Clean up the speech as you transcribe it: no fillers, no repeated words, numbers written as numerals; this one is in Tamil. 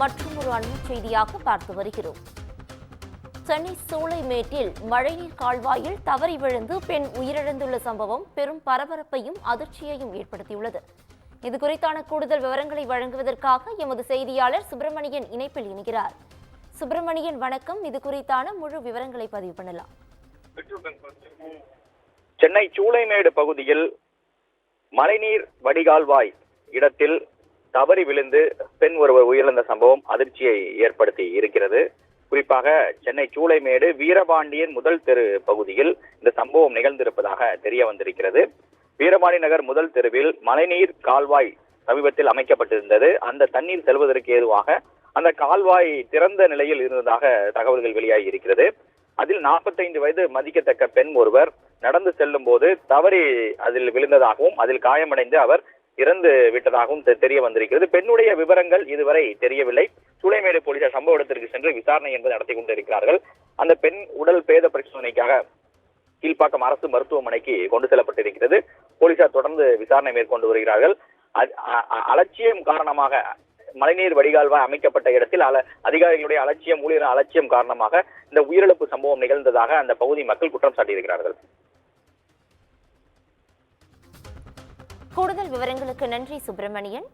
மற்றொரு அண்மை செய்தியாக பார்த்து வருகிறோம். சென்னை சூளைமேட்டில் மழைநீர் கால்வாயில் தவறி விழுந்து பெண் உயிரிழந்துள்ள சம்பவம் பெரும் பரபரப்பையும் அதிர்ச்சியையும் ஏற்படுத்தியுள்ளது. இதுகுறித்தான கூடுதல் விவரங்களை வழங்குவதற்காக எமது செய்தியாளர் சுப்பிரமணியன் இணைப்பில் இணைகிறார். சுப்பிரமணியன், வணக்கம். இது குறித்தான முழு விவரங்களை பதிவு பண்ணலாம். சென்னை சூளைமேடு பகுதியில் மழைநீர் வடிகால்வாய் இடத்தில் தவறி விழுந்து பெண் ஒருவர் உயிரிழந்த சம்பவம் அதிர்ச்சியை ஏற்படுத்தி இருக்கிறது. குறிப்பாக சென்னை சூளைமேடு வீரபாண்டியன் முதல் தெரு பகுதியில் இந்த சம்பவம் நிகழ்ந்திருப்பதாக தெரிய வந்திருக்கிறது. வீரபாண்டி நகர் முதல் தெருவில் மழைநீர் கால்வாய் சமீபத்தில் அமைக்கப்பட்டிருந்தது. அந்த தண்ணீர் செல்வதற்கு ஏதுவாக அந்த கால்வாய் திறந்த நிலையில் இருந்ததாக தகவல்கள் வெளியாகி இருக்கிறது. அதில் 45 வயது மதிக்கத்தக்க பெண் ஒருவர் நடந்து செல்லும் போது தவறி அதில் விழுந்ததாகவும் அதில் காயமடைந்து அவர் இறந்து விட்டதாகவும் தெரிய வந்திருக்கிறது. பெண்ணுடைய விவரங்கள் இதுவரை தெரியவில்லை. சூளைமேடு போலீசார் சம்பவ இடத்திற்கு சென்று விசாரணை என்பது நடத்தி கொண்டிருக்கிறார்கள். அந்த பெண் உடல் பிரேத பரிசோதனைக்காக கீழ்ப்பாக்கம் அரசு மருத்துவமனைக்கு கொண்டு செல்லப்பட்டிருக்கிறது. போலீசார் தொடர்ந்து விசாரணை மேற்கொண்டு வருகிறார்கள். அலட்சியம் காரணமாக மழைநீர் வடிகால்வாய் அமைக்கப்பட்ட இடத்தில் அதிகாரிகளுடைய அலட்சியம், ஊழியர் அலட்சியம் காரணமாக இந்த உயிரிழப்பு சம்பவம் நிகழ்ந்ததாக அந்த பகுதி மக்கள் குற்றம் சாட்டியிருக்கிறார்கள். கூடுதல் விவரங்களுக்கு நன்றி சுப்பிரமணியன்.